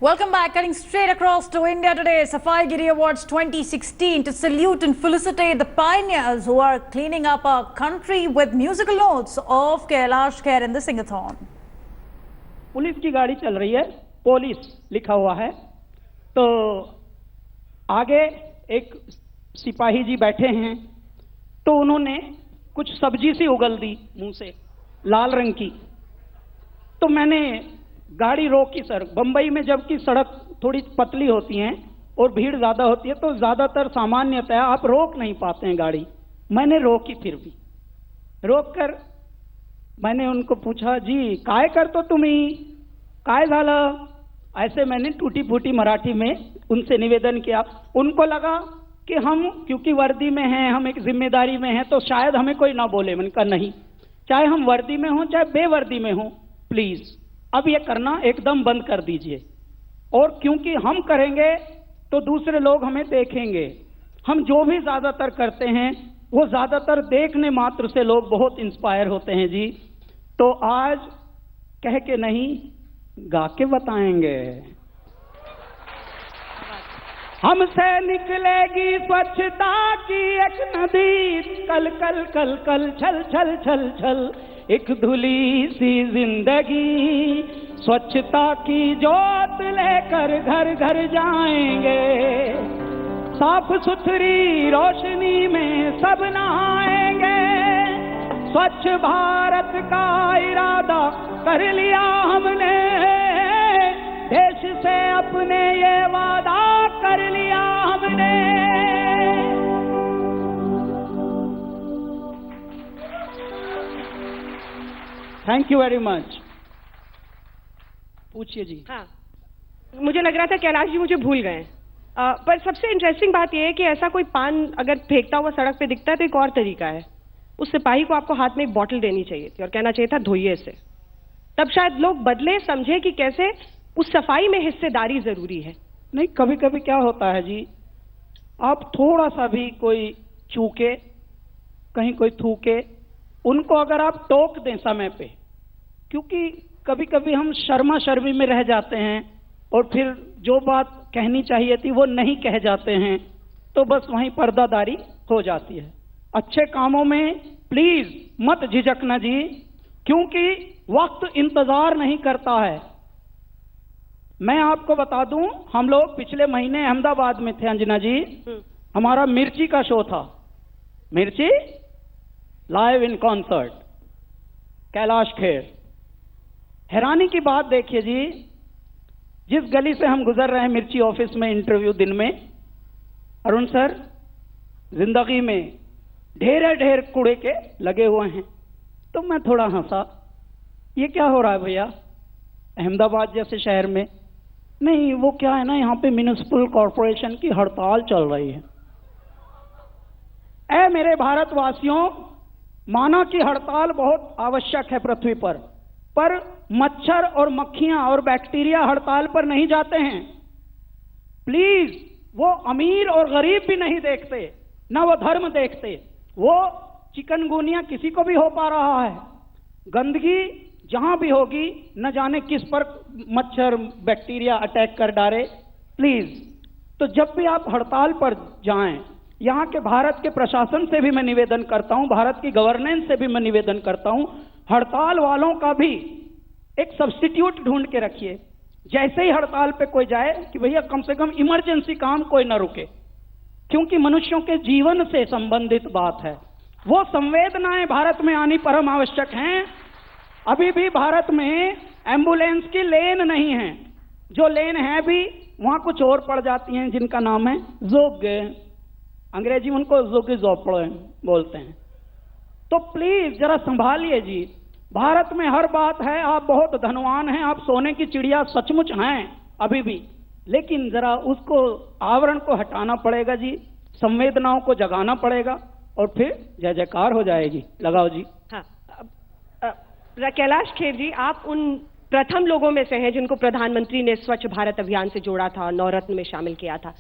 Welcome back. Cutting straight across to India today, Safai Giri Awards 2016 to salute and felicitate the pioneers who are cleaning up our country with musical notes of Kailash Kher in the Singathon. Police की गाड़ी चल रही है, police लिखा हुआ है, तो आगे एक सिपाही जी बैठे हैं, तो उन्होंने कुछ सब्जी सी उगल दी मुंह से, लाल रंग की। तो मैंने गाड़ी रोकी सर। बंबई में जबकि सड़क थोड़ी पतली होती हैं और भीड़ ज़्यादा होती है, तो ज़्यादातर सामान्यतः आप रोक नहीं पाते हैं गाड़ी। मैंने रोकी, फिर भी रोक कर मैंने उनको पूछा, जी काय करतो तुम्ही, काय झालं? ऐसे मैंने टूटी फूटी मराठी में उनसे निवेदन किया। उनको लगा कि हम क्योंकि वर्दी में हैं, हम एक जिम्मेदारी में हैं, तो शायद हमें कोई ना बोले। मैंने कहा नहीं, चाहे हम वर्दी में हों चाहे बेवर्दी में हों, प्लीज़ अब ये करना एकदम बंद कर दीजिए। और क्योंकि हम करेंगे तो दूसरे लोग हमें देखेंगे। हम जो भी ज़्यादातर करते हैं वो ज़्यादातर देखने मात्र से लोग बहुत इंस्पायर होते हैं जी। तो आज कह के नहीं, गा के बताएंगे। हमसे निकलेगी स्वच्छता की एक नदी, कल कल कल कल छल छल छल छल, एक धुली सी जिंदगी। स्वच्छता की जोत लेकर घर घर जाएंगे, साफ सुथरी रोशनी में सब नहाएंगे। स्वच्छ भारत का इरादा कर लिया हमने, देश से अपने ये वादा कर लिया हमने। Thank you very much. पूछिए जी। हाँ, मुझे लग रहा था कैलाश जी मुझे भूल गए। पर सबसे इंटरेस्टिंग बात यह है कि ऐसा कोई पान अगर फेंकता हुआ सड़क पे दिखता है तो एक और तरीका है। उस सिपाही को आपको हाथ में एक बॉटल देनी चाहिए थी और कहना चाहिए था धोइए इसे। तब शायद लोग बदले, समझे कि कैसे उस सफाई में हिस्सेदारी जरूरी है। नहीं, कभी कभी क्या होता है जी, आप थोड़ा सा भी कोई चूके, कहीं कोई थूके, उनको अगर आप टोक दें समय पे, क्योंकि कभी कभी हम शर्मा शर्मी में रह जाते हैं और फिर जो बात कहनी चाहिए थी वो नहीं कह जाते हैं, तो बस वहीं पर्दादारी हो जाती है। अच्छे कामों में प्लीज मत झिझकना जी, क्योंकि वक्त इंतजार नहीं करता है। मैं आपको बता दूं, हम लोग पिछले महीने अहमदाबाद में थे अंजना जी। हमारा मिर्ची का शो था, मिर्ची live in concert, Kailash Kher. हैरानी की बात देखिए जी, जिस गली से हम गुजर रहे हैं मिर्ची ऑफिस में इंटरव्यू दिन में, अरुण सर जिंदगी में ढेर ढेर कूड़े के लगे हुए हैं। तो मैं थोड़ा हंसा, ये क्या हो रहा है भैया अहमदाबाद जैसे शहर में? नहीं, वो क्या है ना, यहाँ पे म्युनिसिपल कॉरपोरेशन की हड़ताल चल रही है। ऐ मेरे भारतवासियों, माना कि हड़ताल बहुत आवश्यक है पृथ्वी पर मच्छर और मक्खियां और बैक्टीरिया हड़ताल पर नहीं जाते हैं। प्लीज, वो अमीर और गरीब भी नहीं देखते, ना वो धर्म देखते। वो चिकनगुनिया किसी को भी हो पा रहा है, गंदगी जहां भी होगी न जाने किस पर मच्छर बैक्टीरिया अटैक कर डाले। प्लीज, तो जब भी आप हड़ताल पर जाएं, यहाँ के भारत के प्रशासन से भी मैं निवेदन करता हूँ, भारत की गवर्नेंस से भी मैं निवेदन करता हूँ, हड़ताल वालों का भी एक सब्स्टिट्यूट ढूंढ के रखिए। जैसे ही हड़ताल पे कोई जाए कि भैया कम से कम इमरजेंसी काम कोई ना रुके, क्योंकि मनुष्यों के जीवन से संबंधित बात है। वो संवेदनाएं भारत में आनी परम आवश्यक हैं। अभी भी भारत में एम्बुलेंस की लेन नहीं है, जो लेन है भी वहां कुछ और पड़ जाती हैं जिनका नाम है जोग, अंग्रेजी उनको जोगी जोपड़ बोलते हैं। तो प्लीज जरा संभालिए जी, भारत में हर बात है। आप बहुत धनवान हैं, आप सोने की चिड़िया सचमुच हैं अभी भी, लेकिन जरा उसको आवरण को हटाना पड़ेगा जी, संवेदनाओं को जगाना पड़ेगा और फिर जय जयकार हो जाएगी। लगाओ जी। हाँ, कैलाश खेर जी, आप उन प्रथम लोगों में से हैं जिनको प्रधानमंत्री ने स्वच्छ भारत अभियान से जोड़ा था, नवरत्न में शामिल किया था।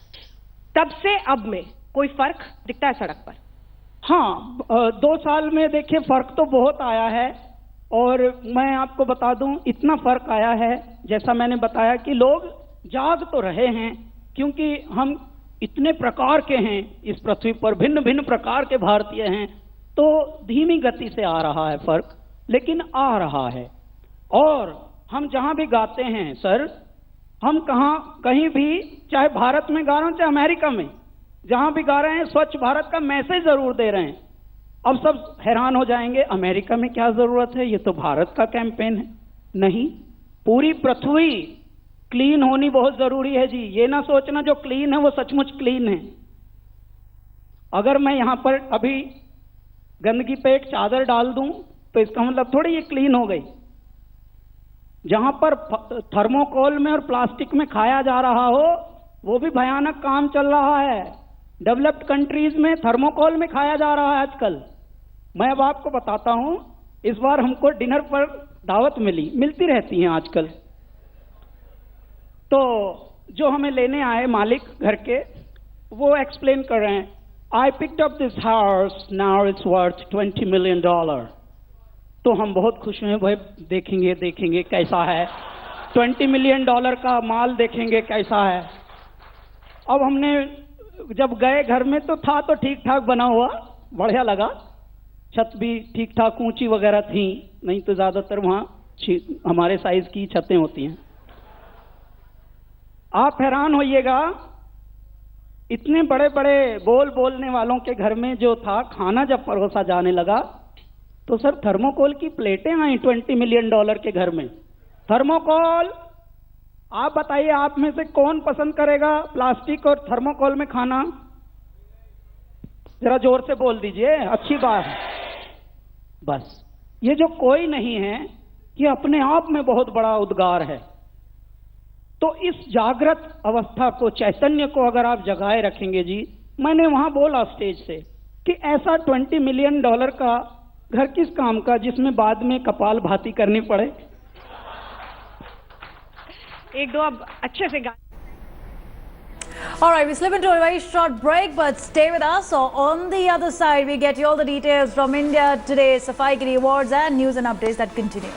तब से अब में कोई फर्क दिखता है सड़क पर? हाँ, 2 साल में देखिए फर्क तो बहुत आया है। और मैं आपको बता दूं, इतना फर्क आया है, जैसा मैंने बताया कि लोग जाग तो रहे हैं, क्योंकि हम इतने प्रकार के हैं इस पृथ्वी पर, भिन्न भिन्न प्रकार के भारतीय हैं, तो धीमी गति से आ रहा है फर्क, लेकिन आ रहा है। और हम जहां भी गाते हैं सर, हम कहीं भी, चाहे भारत में गा रहे हैं चाहे अमेरिका में, जहां भी गा रहे हैं स्वच्छ भारत का मैसेज जरूर दे रहे हैं। अब सब हैरान हो जाएंगे, अमेरिका में क्या जरूरत है, ये तो भारत का कैंपेन है। नहीं, पूरी पृथ्वी क्लीन होनी बहुत जरूरी है जी। ये ना सोचना जो क्लीन है वो सचमुच क्लीन है। अगर मैं यहां पर अभी गंदगी पे एक चादर डाल दूं तो इसका मतलब थोड़ी ये क्लीन हो गई। जहां पर थर्मोकोल में और प्लास्टिक में खाया जा रहा हो, वो भी भयानक काम चल रहा है। डेवलप्ड कंट्रीज में थर्मोकोल में खाया जा रहा है आजकल। मैं अब आपको बताता हूं, इस बार हमको डिनर पर दावत मिलती रहती हैं आजकल। तो जो हमें लेने आए मालिक घर के, वो एक्सप्लेन कर रहे हैं, I picked up this house, now it's worth $20 million. तो हम बहुत खुश हैं, भाई देखेंगे कैसा है, $20 मिलियन का माल देखेंगे कैसा है। अब हमने जब गए घर में तो था तो ठीक ठाक बना हुआ, बढ़िया लगा, छत भी ठीक ठाक ऊंची वगैरह थी, नहीं तो ज्यादातर वहां हमारे साइज की छतें होती हैं। आप हैरान होइएगा, इतने बड़े बड़े बोलने वालों के घर में जो था, खाना जब परोसा जाने लगा तो सर थर्मोकोल की प्लेटें आई $20 मिलियन के घर में। थर्मोकोल, आप बताइए आप में से कौन पसंद करेगा प्लास्टिक और थर्मोकोल में खाना? जरा जोर से बोल दीजिए, अच्छी बात है। बस ये जो कोई नहीं है, ये अपने आप में बहुत बड़ा उद्गार है। तो इस जागृत अवस्था को, चैतन्य को अगर आप जगाए रखेंगे जी, मैंने वहां बोला स्टेज से कि ऐसा $20 मिलियन का घर किस काम का जिसमें बाद में कपाल भाती करनी पड़े। एक दो अब अच्छे से गा। All right, we slip into a very short break, but stay with us. So on the other side, we get you all the details from India Today's Safaigiri Awards and news and updates that continue.